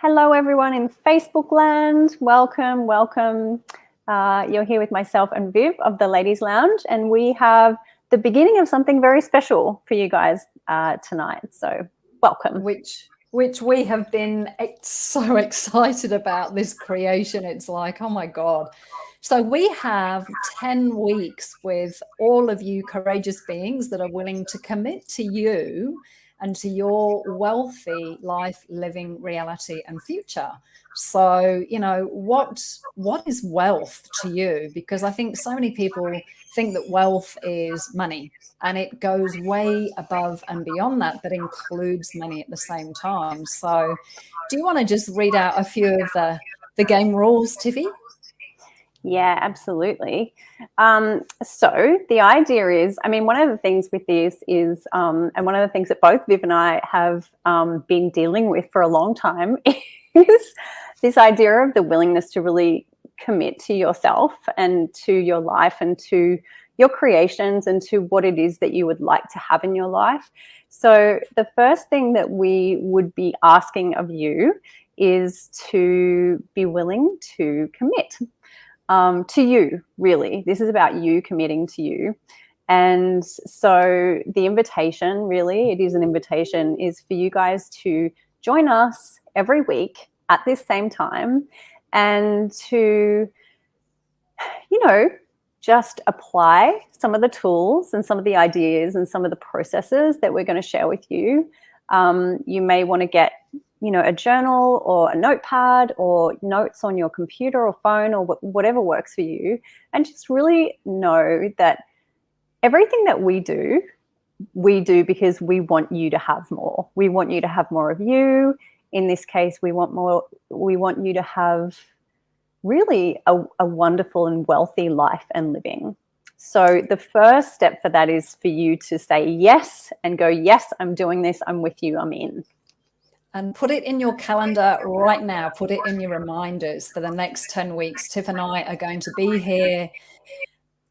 Hello, everyone in Facebook land. Welcome, welcome. You're here with myself and Viv of the Ladies Lounge, and we have the beginning of something very special for you guys tonight. So welcome. Which we have been so excited about this creation. It's like, oh my God. So we have 10 weeks with all of you courageous beings that are willing to commit to you and to your wealthy life, living reality and future. So, you know, what is wealth to you? Because I think so many people think that wealth is money, and it goes way above and beyond that, but includes money at the same time. So do you want to just read out a few of the game rules, Tiffy? Yeah, absolutely. So the idea is, I mean, one of the things with this is, and one of the things that both Viv and I have been dealing with for a long time is this idea of the willingness to really commit to yourself and to your life and to your creations and to what it is that you would like to have in your life. So the first thing that we would be asking of you is to be willing to commit. To you, really. This is about you committing to you. And so the invitation, really, it is an invitation, is for you guys to join us every week at this same time and to, you know, just apply some of the tools and some of the ideas and some of the processes that we're going to share with you. You may want to get a journal or a notepad or notes on your computer or phone or whatever works for you, and just really know that everything that we do because we want you to have more. We want you to have more of you. In this case, we want you to have really a wonderful and wealthy life and living. So the first step for that is for you to say yes and go, yes, I'm doing this. I'm with you. I'm in. And put it in your calendar right now. Put it in your reminders for the next 10 weeks. Tiff and I are going to be here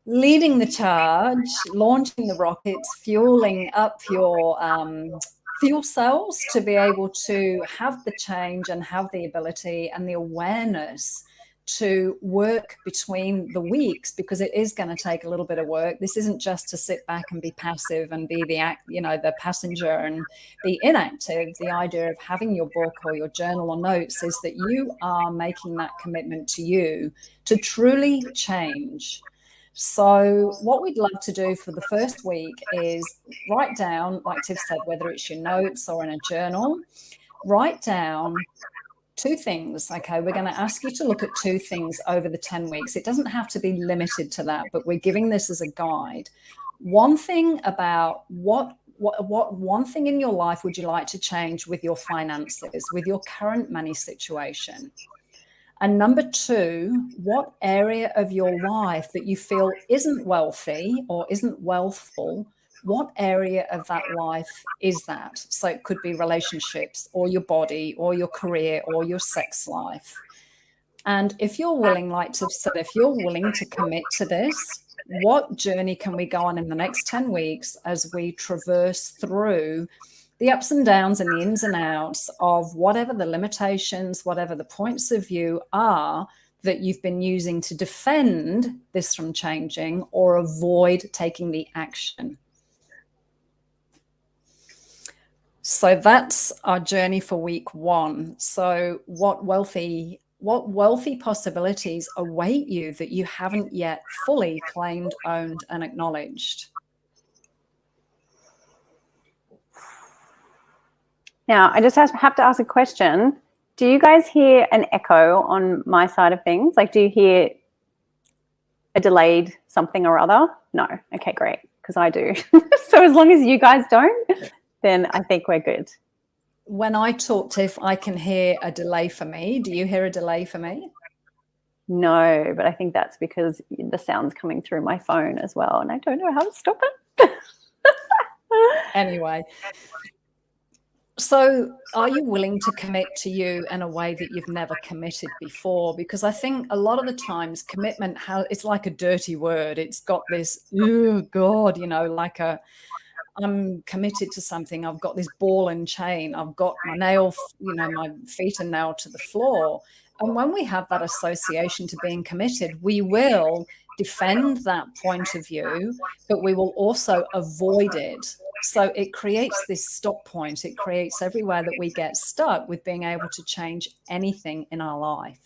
leading the charge, launching the rockets, fueling up your fuel cells to be able to have the change and have the ability and the awareness to work between the weeks, because it is going to take a little bit of work. This isn't just to sit back and be passive and be the passenger and be inactive. The idea of having your book or your journal or notes is that you are making that commitment to you to truly change. So what we'd love to do for the first week is write down, like Tiff said, whether it's your notes or in a journal, write down 2 things. Okay, we're going to ask you to look at 2 things over the 10 weeks. It doesn't have to be limited to that, but we're giving this as a guide. One thing about what one thing in your life would you like to change with your finances, with your current money situation? And number 2, what area of your life that you feel isn't wealthy or isn't wealthful, what area of that life is that? So it could be relationships or your body or your career or your sex life. And if you're willing, like Tiff said, if you're willing to commit to this, what journey can we go on in the next 10 weeks as we traverse through the ups and downs and the ins and outs of whatever the limitations, whatever the points of view are that you've been using to defend this from changing or avoid taking the action. So that's our journey for week 1. So what wealthy possibilities await you that you haven't yet fully claimed, owned, and acknowledged? Now, I just have to ask a question. Do you guys hear an echo on my side of things? Like, do you hear a delayed something or other? No. Okay, great, because I do. So as long as you guys don't, then I think we're good. When I talk, Tiff, I can hear a delay for me. Do you hear a delay for me? No, but I think that's because the sound's coming through my phone as well, and I don't know how to stop it. Anyway, so are you willing to commit to you in a way that you've never committed before? Because I think a lot of the times commitment, it's like a dirty word. It's got this, oh God, like a I'm committed to something. I've got this ball and chain. I've got my my feet are nailed to the floor. And when we have that association to being committed, we will defend that point of view, but we will also avoid it. So it creates this stop point. It creates everywhere that we get stuck with being able to change anything in our life.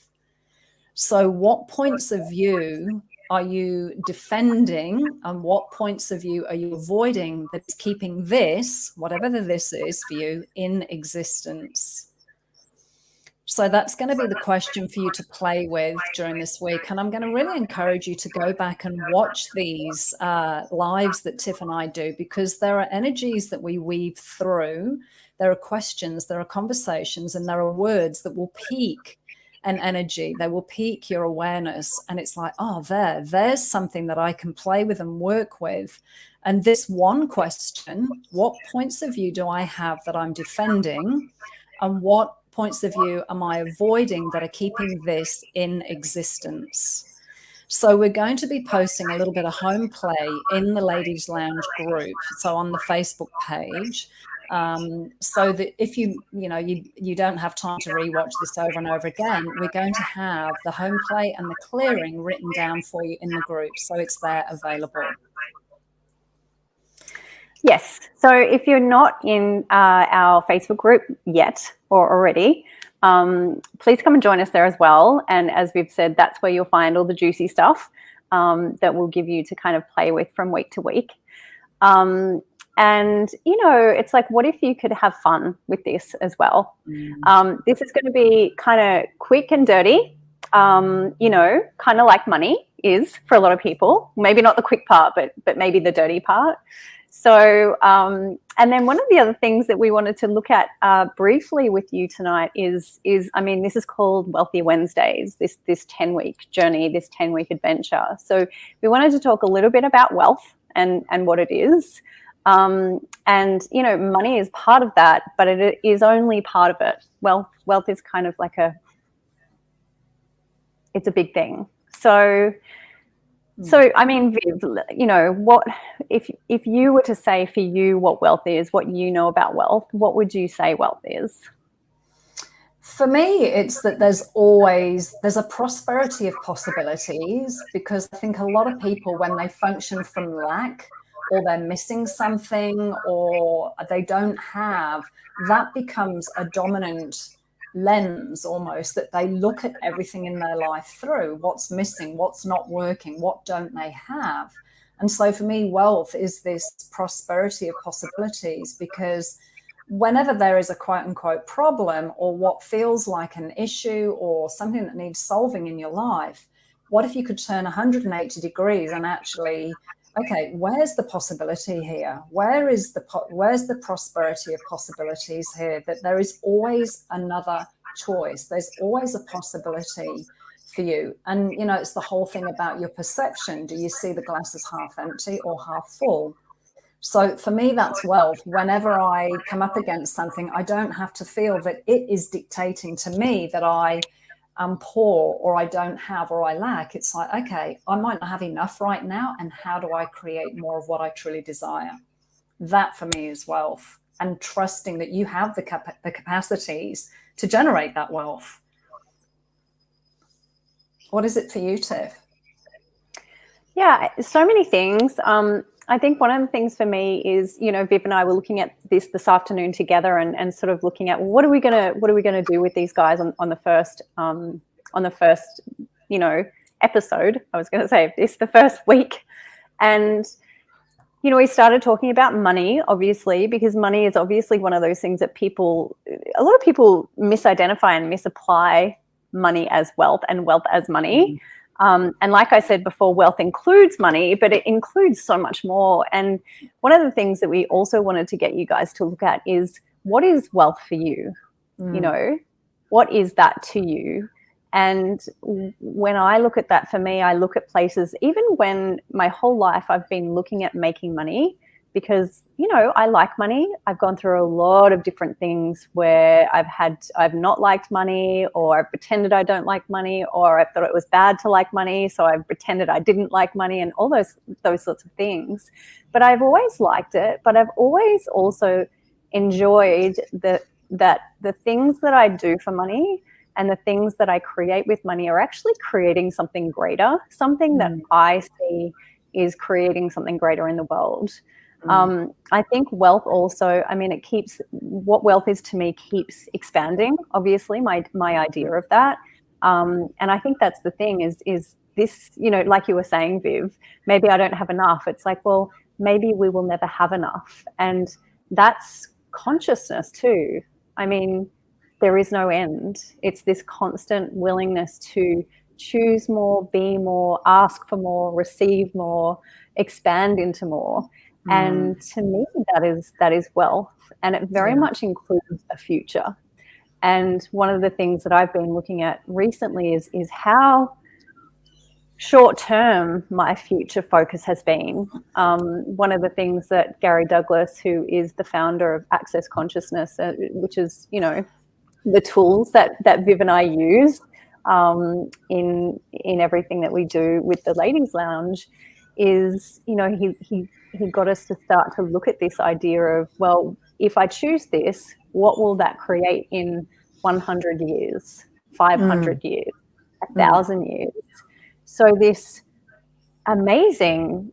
So what points of view are you defending, and what points of view are you avoiding that's keeping this, whatever the this is for you, in existence? So that's going to be the question for you to play with during this week. And I'm going to really encourage you to go back and watch these lives that Tiff and I do, because there are energies that we weave through. There are questions, there are conversations, and there are words that will peak an energy. They will peak your awareness. And it's like, oh, there's something that I can play with and work with. And this one question, what points of view do I have that I'm defending? And what points of view am I avoiding that are keeping this in existence? So we're going to be posting a little bit of home play in the Ladies Lounge group, so on the Facebook page, so that if you don't have time to rewatch this over and over again, we're going to have the home play and the clearing written down for you in the group, so it's there available. Yes. So if you're not in our Facebook group yet or already, please come and join us there as well. And as we've said, that's where you'll find all the juicy stuff that we'll give you to kind of play with from week to week. And, it's like, what if you could have fun with this as well? This is going to be kind of quick and dirty, kind of like money is for a lot of people. Maybe not the quick part, but maybe the dirty part. So, and then one of the other things that we wanted to look at briefly with you tonight is this is called Wealthy Wednesdays, this 10-week journey, this 10-week adventure. So we wanted to talk a little bit about wealth and what it is. Money is part of that, but it is only part of it. Wealth is kind of like it's a big thing. So Viv, what if you were to say for you what wealth is, what you know about wealth, what would you say wealth is? For me, it's that there's a prosperity of possibilities, because I think a lot of people, when they function from lack, or they're missing something, or they don't have, that becomes a dominant lens almost, that they look at everything in their life through. What's missing? What's not working? What don't they have? And so for me, wealth is this prosperity of possibilities, because whenever there is a quote unquote problem, or what feels like an issue or something that needs solving in your life, what if you could turn 180 degrees and actually, okay, where's the possibility here? Where's the prosperity of possibilities here? That there is always another choice. There's always a possibility for you. And, it's the whole thing about your perception. Do you see the glass as half empty or half full? So for me, that's wealth. Whenever I come up against something, I don't have to feel that it is dictating to me that I am poor, or I don't have, or I lack. It's like, okay, I might not have enough right now, and how do I create more of what I truly desire? That for me is wealth, and trusting that you have the capacities to generate that wealth. What is it for you, Tiff? Yeah, so many things. I think one of the things for me is, Viv and I were looking at this afternoon together, and sort of looking at, well, what are we gonna do with these guys on the first episode. I was going to say the first week, and we started talking about money, obviously, because money is obviously one of those things that a lot of people misidentify and misapply money as wealth and wealth as money. And like I said before, wealth includes money, but it includes so much more. And one of the things that we also wanted to get you guys to look at is, what is wealth for you? What is that to you? And when I look at that, for me, I look at places, even when my whole life I've been looking at making money, because, you know, I like money. I've gone through a lot of different things where I've not liked money, or I've pretended I don't like money, or I thought it was bad to like money, so I've pretended I didn't like money, and all those sorts of things. But I've always liked it, but I've always also enjoyed that the things that I do for money and the things that I create with money are actually creating something greater, something that I see is creating something greater in the world. I think wealth also, I mean, what wealth is to me keeps expanding, obviously, my idea of that. And I think that's the thing is this, you know, like you were saying, Viv, maybe I don't have enough. It's like, well, maybe we will never have enough. And that's consciousness too. I mean, there is no end. It's this constant willingness to choose more, be more, ask for more, receive more, expand into more. And to me, that is wealth, and it very much includes a future. And one of the things that I've been looking at recently is how short term my future focus has been. One of the things that Gary Douglas, who is the founder of Access Consciousness, which is, you know, the tools that Viv and I use in everything that we do with the Ladies Lounge, is, you know, he got us to start to look at this idea of, well, if I choose this, what will that create in 100 years, 500 years, 1,000 years? So this amazing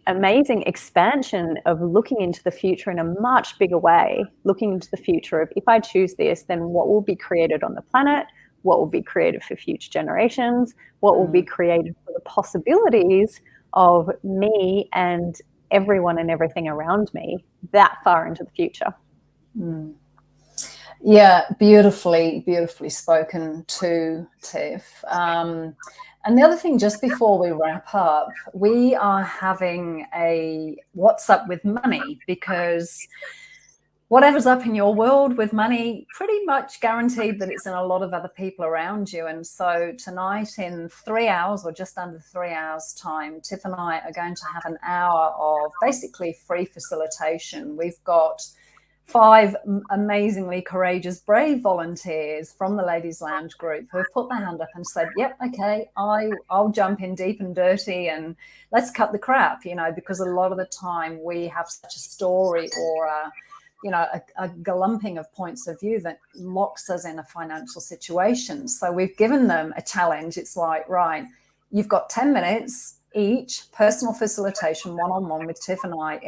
expansion of looking into the future in a much bigger way, looking into the future of, if I choose this, then what will be created on the planet, what will be created for future generations, what will be created for the possibilities of me and everyone and everything around me that far into the future. Yeah, beautifully spoken too, Tiff. And the other thing, just before we wrap up, we are having a What's Up with Money, because whatever's up in your world with money, pretty much guaranteed that it's in a lot of other people around you. And so tonight, in 3 hours or just under 3 hours time, Tiff and I are going to have an hour of basically free facilitation. We've got 5 amazingly courageous, brave volunteers from the Ladies Lounge group who have put their hand up and said, yep, okay, I'll jump in deep and dirty and let's cut the crap, you know, because a lot of the time we have such a story or a galumping of points of view that locks us in a financial situation. So we've given them a challenge. It's like, right, you've got 10 minutes each, personal facilitation, one-on-one with Tiff and I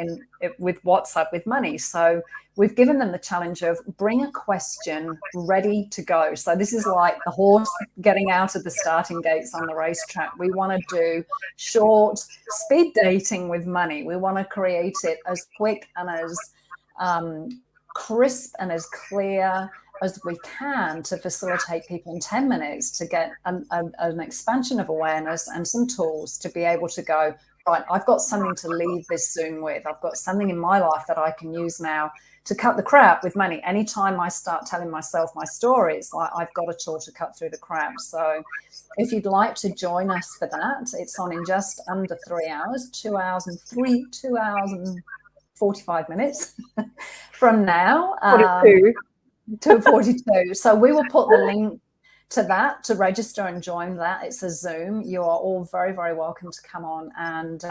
with What's Up with Money. So we've given them the challenge of bring a question ready to go. So this is like the horse getting out of the starting gates on the racetrack. We want to do short speed dating with money. We want to create it as quick and as crisp and as clear as we can to facilitate people in 10 minutes to get an expansion of awareness and some tools to be able to go, right, I've got something to leave this Zoom with. I've got something in my life that I can use now to cut the crap with money. Anytime I start telling myself my story, it's like I've got a tool to cut through the crap. So if you'd like to join us for that, it's on in just under 3 hours, 2 hours and 45 minutes from now. 2:42. So we will put the link to that to register and join that. It's a Zoom. You are all very, very welcome to come on, and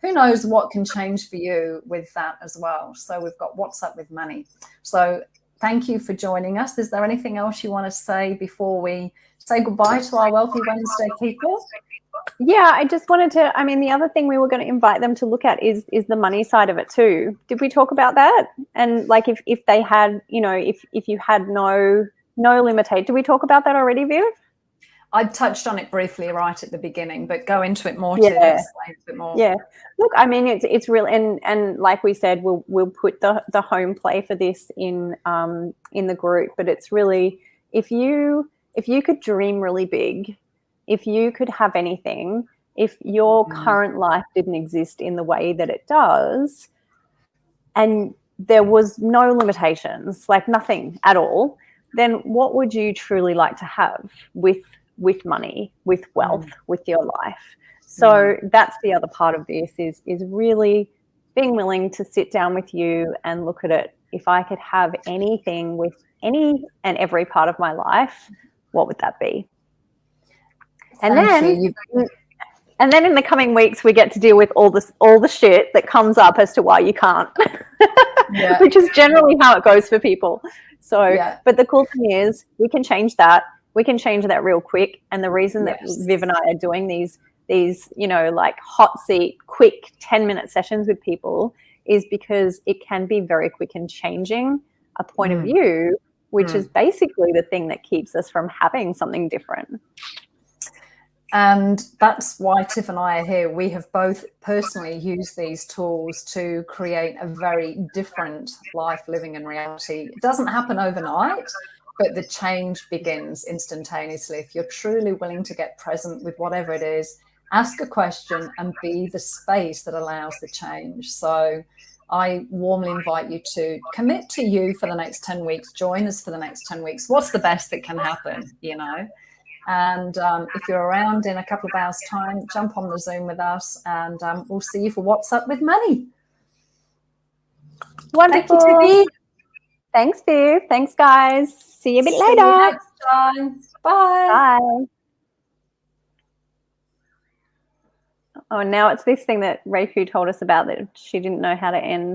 who knows what can change for you with that as well. So we've got What's Up with Money. So thank you for joining us. Is there anything else you want to say before we say goodbye to our Wealthy Wednesday people? Yeah, I just wanted to, I mean, the other thing we were going to invite them to look at is the money side of it too. Did we talk about that? And like if they had, you know, if you had no limitation, did we talk about that already, Viv? I touched on it briefly right at the beginning, but go into it more to explain a bit more. Yeah. Look, I mean, it's real, and like we said, we'll put the home play for this in the group, but it's really, if you could dream really big, if you could have anything, if your current life didn't exist in the way that it does, and there was no limitations, like nothing at all, then what would you truly like to have with money, with wealth, with your life? So that's the other part of this is really being willing to sit down with you and look at it. If I could have anything with any and every part of my life, what would that be? And then in the coming weeks, we get to deal with all the shit that comes up as to why you can't, which is generally how it goes for people. So, but the cool thing is we can change that. We can change that real quick. And the reason that Viv and I are doing these, you know, like hot seat, quick 10-minute sessions with people is because it can be very quick in changing a point of view, which is basically the thing that keeps us from having something different. And that's why Tiff and I are here. We have both personally used these tools to create a very different life living in reality. It doesn't happen overnight, but the change begins instantaneously. If you're truly willing to get present with whatever it is, ask a question and be the space that allows the change. So I warmly invite you to commit to you for the next 10 weeks. Join us for the next 10 weeks. What's the best that can happen, you know? And if you're around in a couple of hours' time, jump on the Zoom with us, and we'll see you for What's Up with Money. Wonderful. Thank you, Tiffy. Thanks, Viv. Thanks, guys. See you a bit later. See you next time. Bye. Bye. Oh, now it's this thing that Rayfu told us about that she didn't know how to end.